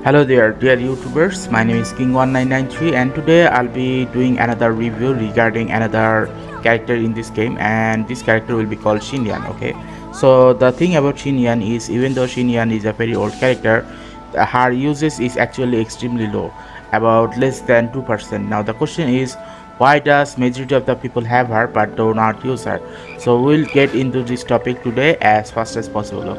Hello there, dear YouTubers. My name is King1993, and today I'll be doing another review regarding another character in this game, and this character will be called Xinyan. Okay, so the thing about Xinyan is, even though Xinyan is a very old character, her usage is actually extremely low, about less than 2%. Now the question is, why does majority of the people have her but do not use her? So we'll get into this topic today as fast as possible.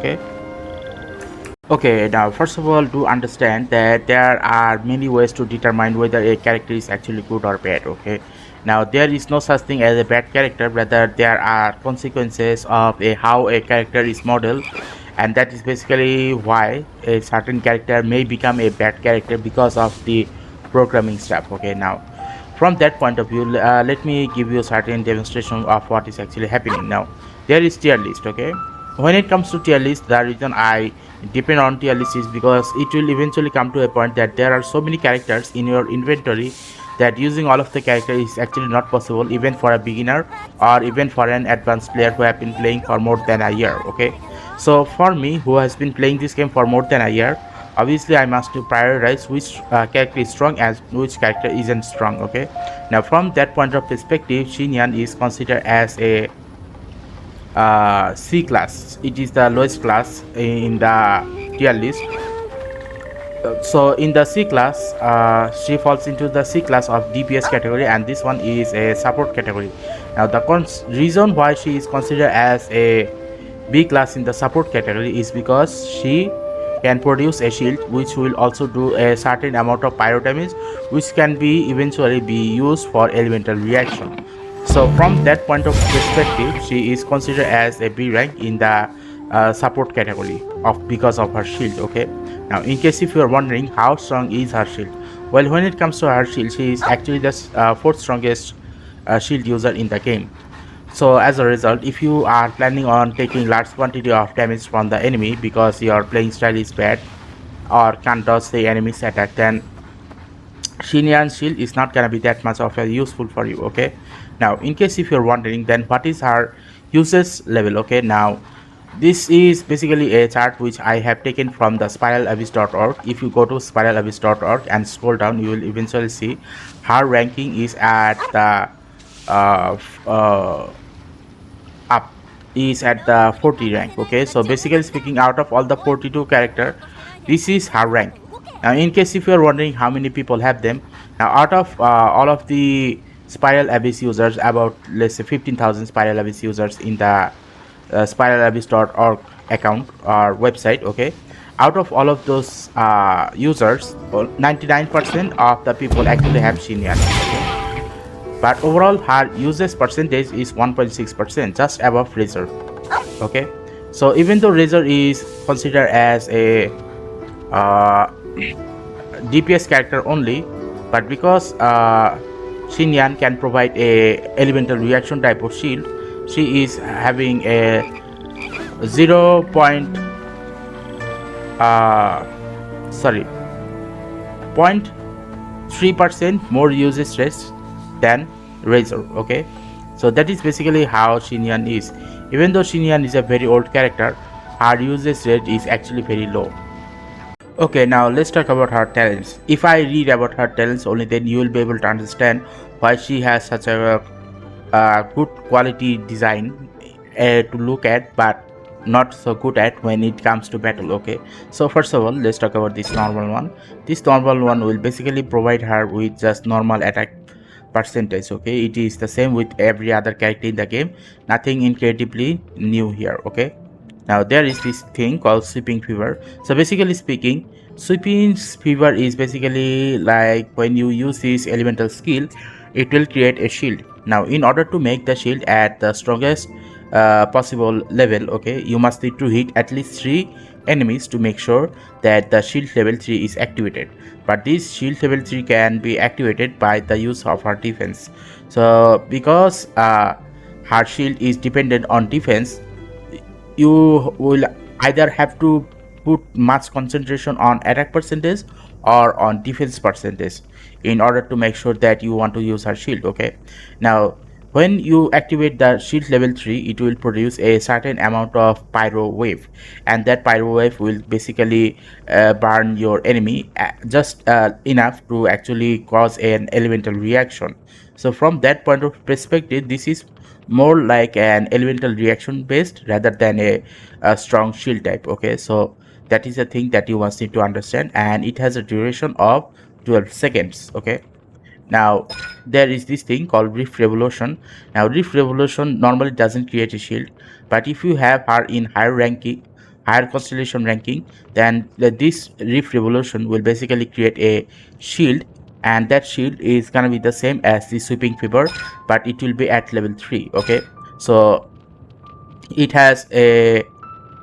Okay, now first of all, to understand that there are many ways to determine whether a character is actually good or bad. Okay, now there is no such thing as a bad character, rather there are consequences of how a character is modeled, and that is basically why a certain character may become a bad character because of the programming stuff. Okay, now from that point of view, let me give you a certain demonstration of what is actually happening. Now there is tier list. Okay, when it comes to tier list, the reason I depend on tier list is because it will eventually come to a point that there are so many characters in your inventory that using all of the characters is actually not possible, even for a beginner or even for an advanced player who have been playing for more than a year. Okay, so for me, who has been playing this game for more than a year, obviously I must prioritize which character is strong and which character isn't strong. Okay, now from that point of perspective, Xinyan is considered as a C class. It is the lowest class in the tier list. So in the C class, she falls into the C class of DPS category, and this one is a support category. Now the reason why she is considered as a B class in the support category is because she can produce a shield which will also do a certain amount of pyro damage, which can be eventually be used for elemental reaction. So from that point of perspective, she is considered as a B rank in the support category of because of her shield. Okay, now in case if you are wondering how strong is her shield, well, when it comes to her shield, she is actually the fourth strongest shield user in the game. So as a result, if you are planning on taking large quantity of damage from the enemy because your playing style is bad or can't dodge the enemy's attack, then Xinyan's shield is not gonna be that much of a useful for you. Okay, now in case if you're wondering, then what is her usage level? Okay, now this is basically a chart which I have taken from the spiralabyss.org. If you go to spiralabyss.org and scroll down, you will eventually see her ranking is at the up is at the 40 rank. Okay, so basically speaking, out of all the 42 character, this is her rank. Now in case if you are wondering how many people have them, now out of all of the Spiral Abyss users, about let's say 15,000 Spiral Abyss users in the spiralabyss.org account or website. Okay, out of all of those users, 99% of the people actually have Xinyan. Okay, but overall her usage percentage is 1.6%, just above Razor. Okay, so even though Razor is considered as a DPS character only, but because Xinyan can provide a elemental reaction type of shield, she is having a 0. Sorry, 0.3% more usage rate than Razor. Okay, so that is basically how Xinyan is. Even though Xinyan is a very old character, her usage rate is actually very low. Okay, now let's talk about her talents. If I read about her talents only, then you will be able to understand why she has such a good quality design to look at, but not so good at when it comes to battle. Okay, so first of all, let's talk about this normal one. This normal one will basically provide her with just normal attack percentage. Okay, it is the same with every other character in the game, nothing incredibly new here. Okay, now there is this thing called sweeping fever. So basically speaking, sweeping fever is basically like when you use this elemental skill, it will create a shield. Now in order to make the shield at the strongest possible level, okay, you must need to hit at least 3 enemies to make sure that the shield level 3 is activated. But this shield level 3 can be activated by the use of her defense. So because her shield is dependent on defense, you will either have to put much concentration on attack percentage or on defense percentage in order to make sure that you want to use her shield. Okay, now When you activate the shield level 3, it will produce a certain amount of pyro wave, and that pyro wave will basically burn your enemy just enough to actually cause an elemental reaction. So from that point of perspective, this is more like an elemental reaction based rather than a strong shield type. Okay, so that is a thing that you must need to understand, and it has a duration of 12 seconds. Okay, now there is this thing called Rift Revolution. Now Rift Revolution normally doesn't create a shield, but if you have her in higher ranking, higher constellation ranking, then this Rift Revolution will basically create a shield, and that shield is gonna be the same as the Sweeping Fever, but it will be at level 3. Okay, so it has a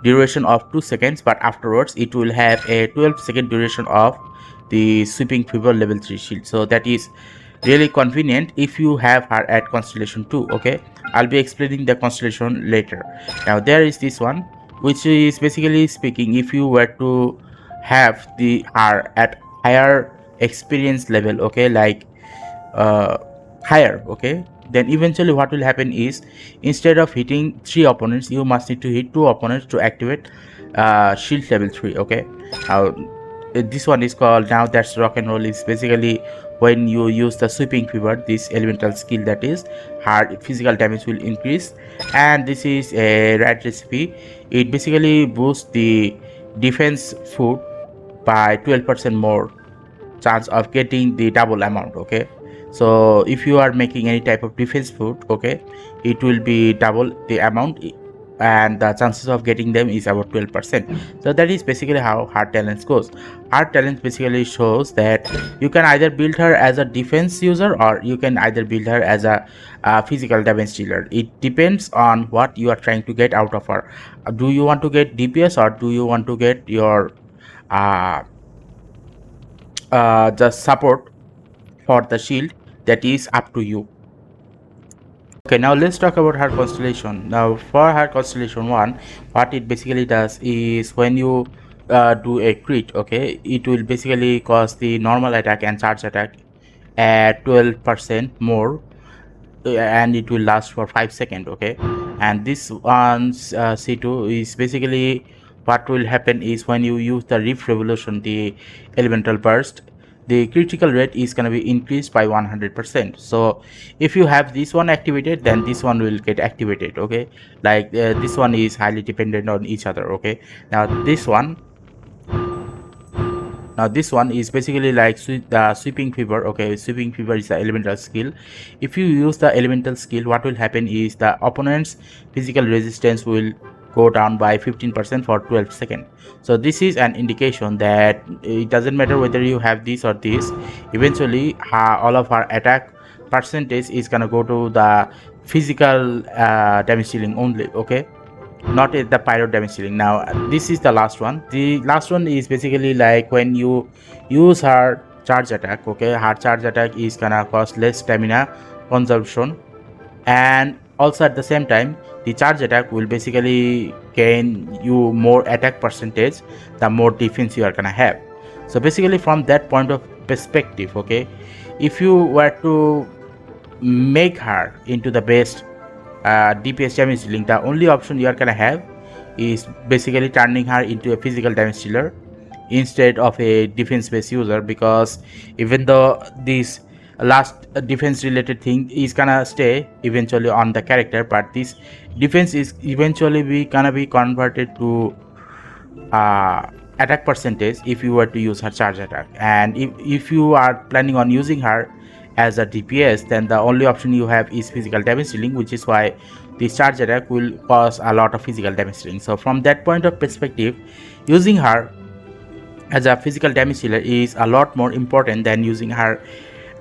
duration of 2 seconds, but afterwards it will have a 12-second duration of the Sweeping Fever level 3 shield. So that is really convenient if you have her at Constellation 2. Okay, I'll be explaining the Constellation later. Now there is this one, which is basically speaking, if you were to have the her at higher experience level, okay, like uh, higher, okay, then eventually what will happen is, instead of hitting 3 opponents, you must need to hit 2 opponents to activate shield level 3. Okay, now this one is called, now that's rock and roll, is basically when you use the Sweeping Fever, this elemental skill, that is hard physical damage will increase, and this is a red recipe. It basically boosts the defense food by 12% more chance of getting the double amount. Okay, so if you are making any type of defense food, okay, it will be double the amount, and the chances of getting them is about 12%. So that is basically how hard talents goes. Hard talents basically shows that you can either build her as a defense user, or you can either build her as a physical damage dealer. It depends on what you are trying to get out of her. Do you want to get DPS, or do you want to get your uh, just support for the shield? That is up to you. Okay, now let's talk about her constellation. Now for her constellation 1, what it basically does is, when you do a crit, okay, it will basically cause the normal attack and charge attack at 12% more, and it will last for 5 seconds. Okay, and this one's C2 is basically, what will happen is, when you use the Rift Revolution, the elemental burst, the critical rate is going to be increased by 100%. So if you have this one activated, then this one will get activated. Okay, like this one is highly dependent on each other. Okay, now this one is basically like Sweeping Fever. Okay, Sweeping Fever is the elemental skill. If you use the elemental skill, what will happen is, the opponent's physical resistance will go down by 15% for 12 seconds. So this is an indication that it doesn't matter whether you have this or this, eventually all of our attack percentage is gonna go to the physical damage dealing only. Okay, not at the pyro damage dealing. Now this is the last one. The last one is basically like, when you use her charge attack, okay, her charge attack is gonna cost less stamina consumption, and also at the same time, the charge attack will basically gain you more attack percentage the more defense you are gonna have. So basically from that point of perspective, okay, if you were to make her into the best DPS damage dealing, the only option you are gonna have is basically turning her into a physical damage dealer instead of a defense based user, because even though this last defense related thing is gonna stay eventually on the character, but this defense is eventually gonna be converted to uh, attack percentage if you were to use her charge attack. And if you are planning on using her as a DPS, then the only option you have is physical damage dealing, which is why the charge attack will cause a lot of physical damage dealing. So from that point of perspective, using her as a physical damage dealer is a lot more important than using her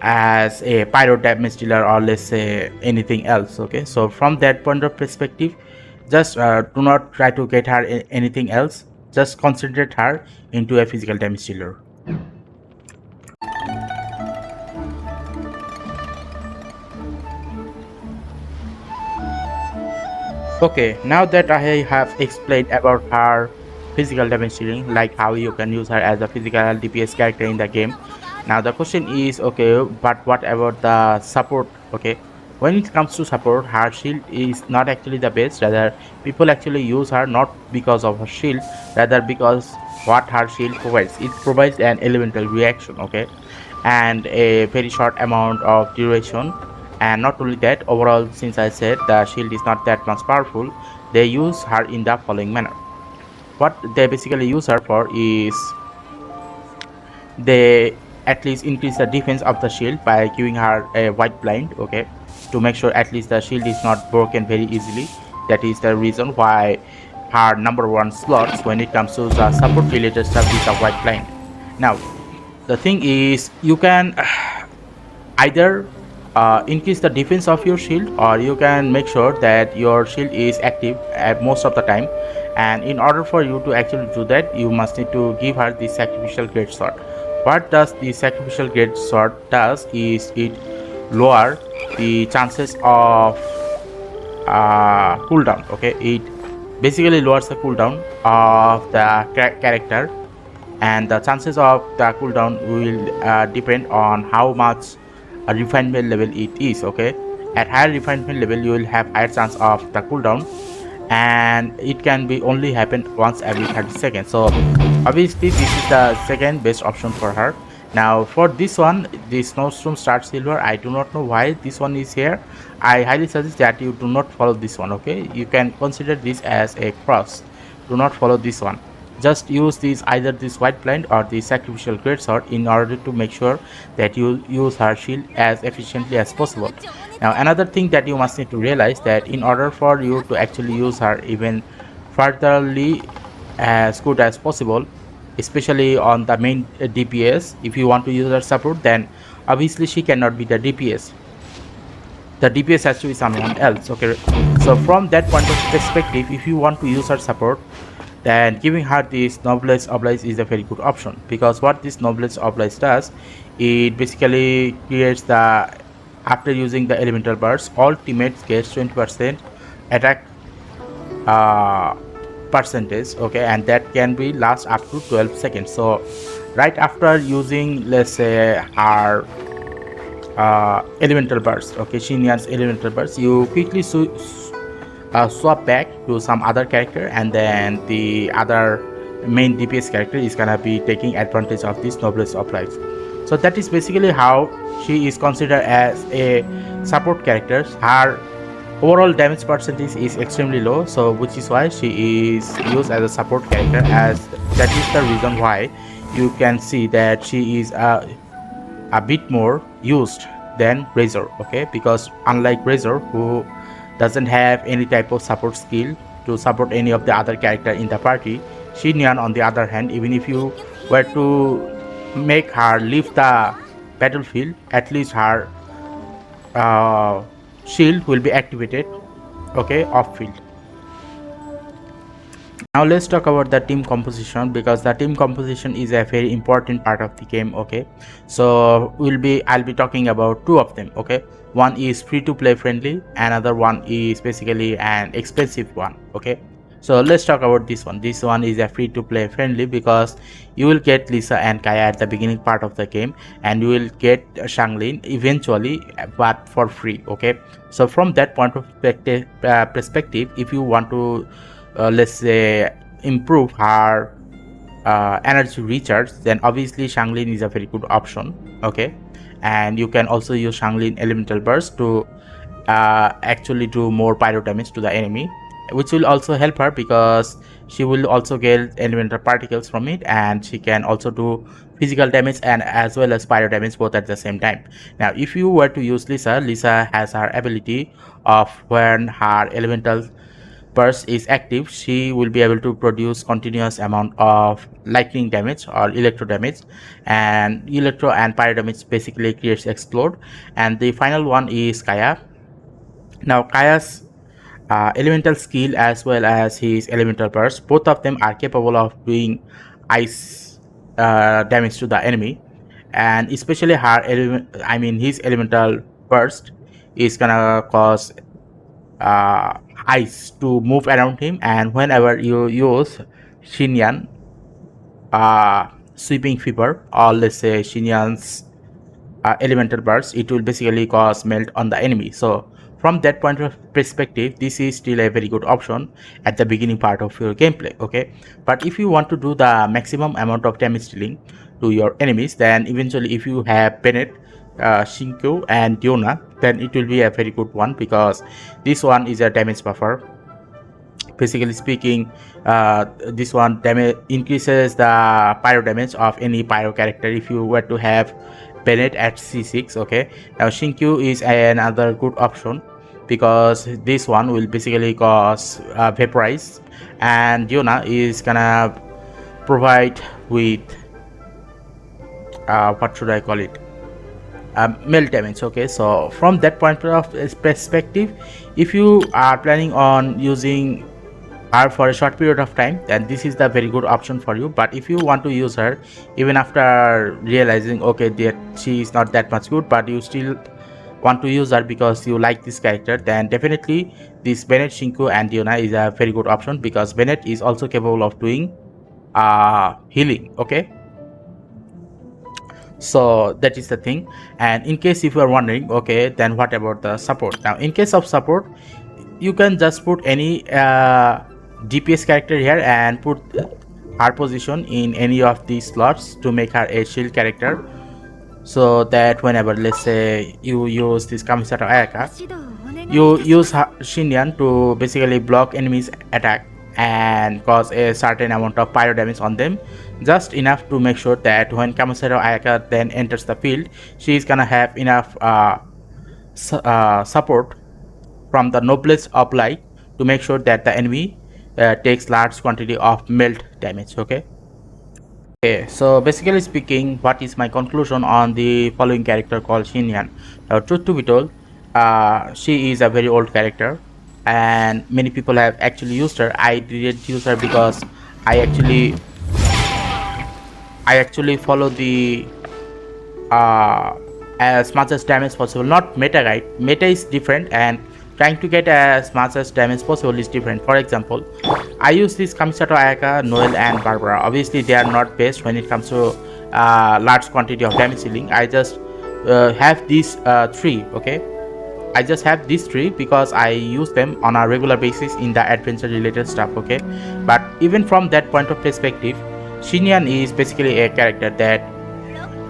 as a pyro damage dealer, or let's say anything else. Okay, so from that point of perspective, just do not try to get her anything else, just concentrate her into a physical damage dealer. Okay, now that I have explained about her physical damage dealing, like how you can use her as a physical DPS character in the game, now the question is, okay, but what about the support? Okay, When it comes to support, her shield is not actually the best. Rather, people actually use her not because of her shield, rather because what her shield provides. It provides an elemental reaction, okay, and a very short amount of duration. And not only that, overall, since I said the shield is not that much powerful, they use her in the following manner. What they basically use her for is they at least increase the defense of the shield by giving her a white blind, okay, to make sure at least the shield is not broken very easily. That is the reason why her number one slots when it comes to the support related stuff is a white blind. Now the thing is, you can either increase the defense of your shield, or you can make sure that your shield is active at most of the time. And in order for you to actually do that, you must need to give her the sacrificial great sword. What does the sacrificial great sword does is it lower the chances of cooldown, okay. It basically lowers the cooldown of the character, and the chances of the cooldown will depend on how much refinement level it is, okay. At higher refinement level you will have higher chance of the cooldown, and it can be only happen once every 30 seconds. So obviously this is the second best option for her. Now for this one, the snowstorm start silver, I do not know why this one is here. I highly suggest that you do not follow this one, okay. You can consider this as a cross. Do not follow this one. Just use this, either this white blind or the sacrificial greatsword, in order to make sure that you use her shield as efficiently as possible. Now another thing that you must need to realize, that in order for you to actually use her even furtherly as good as possible, especially on the main DPS, if you want to use her support, then obviously she cannot be the DPS. The DPS has to be someone else, okay. So from that point of perspective, if you want to use her support, then giving her this Noblesse Oblige is a very good option, because what this Noblesse Oblige does, it basically creates the, after using the elemental burst, all teammates gets 20% attack percentage, okay, and that can be last up to 12 seconds. So right after using, let's say, our elemental burst, okay, Xinyan's elemental burst, you quickly swap back to some other character, and then the other main DPS character is gonna be taking advantage of this Noblesse Oblige. So that is basically how she is considered as a support character. Her overall damage percentage is extremely low, so which is why she is used as a support character, as that is the reason why you can see that she is a bit more used than Razor, okay, because unlike Razor, who doesn't have any type of support skill to support any of the other character in the party, Xinyan on the other hand, even if you were to make her leave the battlefield, at least her shield will be activated, okay, off field. Now let's talk about the team composition, because the team composition is a very important part of the game, okay. So I'll be talking about two of them, okay. One is free to play friendly, another one is basically an expensive one, okay. So let's talk about this one. This one is a free to play friendly, because you will get Lisa and Kaya at the beginning part of the game, and you will get Shanglin eventually, but for free, okay. So from that point of perspective, if you want to let's say improve her energy recharge, then obviously Shanglin is a very good option, okay. And you can also use Shanglin elemental burst to actually do more pyro damage to the enemy, which will also help her, because she will also get elemental particles from it, and she can also do physical damage and as well as pyro damage both at the same time. Now if you were to use Lisa has her ability of, when her elemental burst is active, she will be able to produce continuous amount of lightning damage or electro damage, and electro and pyro damage basically creates explode. And the final one is Kaya. Now Kaya's elemental skill as well as his elemental burst, both of them are capable of doing ice damage to the enemy, and especially his elemental burst is gonna cause ice to move around him, and whenever you use Xinyan sweeping fever, or let's say Xinyan's elemental burst, it will basically cause melt on the enemy. So from that point of perspective, this is still a very good option at the beginning part of your gameplay. Okay, but if you want to do the maximum amount of damage dealing to your enemies, then eventually if you have Bennett, Shinku and Diona, then it will be a very good one, because this one is a damage buffer. Basically speaking, this one damage increases the pyro damage of any pyro character if you were to have Bennett at C6. Okay, now Shinku is another good option, because this one will basically cause vaporize, and Diona is gonna provide with what should I call it, melt damage. Okay, so from that point of perspective, if you are planning on using her for a short period of time, then this is the very good option for you. But if you want to use her even after realizing okay that she is not that much good, but you still want to use her because you like this character, then definitely this Bennett, Shinku and Diona is a very good option, because Bennett is also capable of doing healing. Okay, so that is the thing. And in case if you are wondering, okay, then what about the support? Now in case of support, you can just put any DPS character here and put her position in any of these slots to make her a shield character, so that whenever, let's say, you use this Kamisato Ayaka, you use Xinyan to basically block enemies attack and cause a certain amount of pyro damage on them, just enough to make sure that when Kamisato Ayaka then enters the field, she is gonna have enough support from the Noblesse of Light to make sure that the enemy takes large quantity of melt damage. Okay, so basically speaking, what is my conclusion on the following character called Xinyan? Now truth to be told, she is a very old character and many people have actually used her. I didn't use her because I actually follow the as much as damage possible, not meta guide. Meta is different and trying to get as much as damage possible is different. For example, I use this Kamisato Ayaka, Noel and Barbara. Obviously they are not best when it comes to large quantity of damage dealing. I just have these three. Okay, I just have these three because I use them on a regular basis in the adventure related stuff. Okay, but even from that point of perspective, Xinyan is basically a character that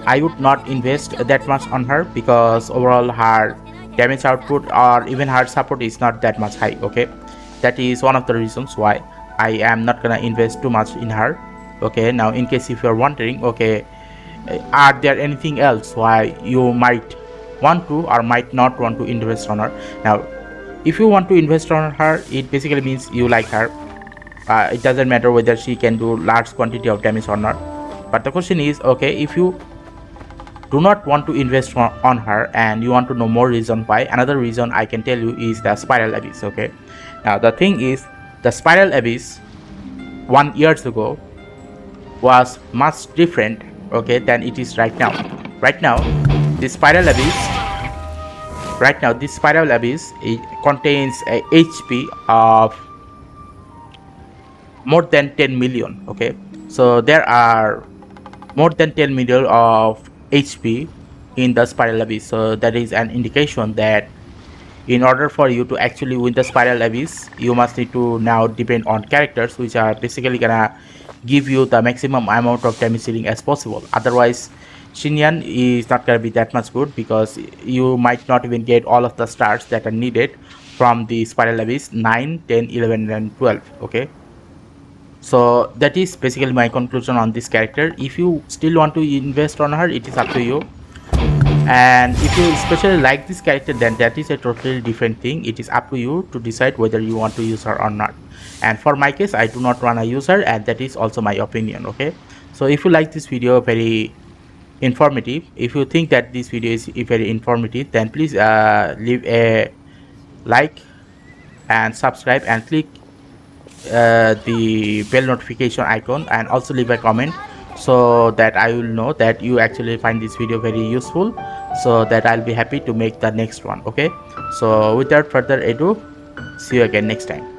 I would not invest that much on her, because overall her damage output or even her support is not that much high. Okay, that is one of the reasons why I am not gonna invest too much in her. Okay, now in case if you are wondering, okay, are there anything else why you might want to or might not want to invest on her? Now if you want to invest on her, it basically means you like her. It doesn't matter whether she can do large quantity of damage or not, but the question is, okay, if you do not want to invest on her and you want to know more reason why, another reason I can tell you is the Spiral Abyss. Okay, now the thing is, the Spiral Abyss 1 year ago was much different, okay, than it is right now. Right now this Spiral Abyss, it contains a HP of more than 10 million. Okay, so there are more than 10 million of HP in the Spiral Abyss. So that is an indication that in order for you to actually win the Spiral Abyss, you must need to now depend on characters which are basically gonna give you the maximum amount of damage dealing as possible. Otherwise Xinyan is not gonna be that much good, because you might not even get all of the stars that are needed from the Spiral Abyss 9, 10, 11 and 12. Okay, so that is basically my conclusion on this character. If you still want to invest on her, it is up to you, and if you especially like this character, then that is a totally different thing. It is up to you to decide whether you want to use her or not. And for my case, I do not want to use her, and that is also my opinion. Okay, so if you like this video very informative, if you think that this video is very informative, then please leave a like and subscribe and click the bell notification icon, and also leave a comment so that I will know that you actually find this video very useful, so that I'll be happy to make the next one. Okay, so without further ado, see you again next time.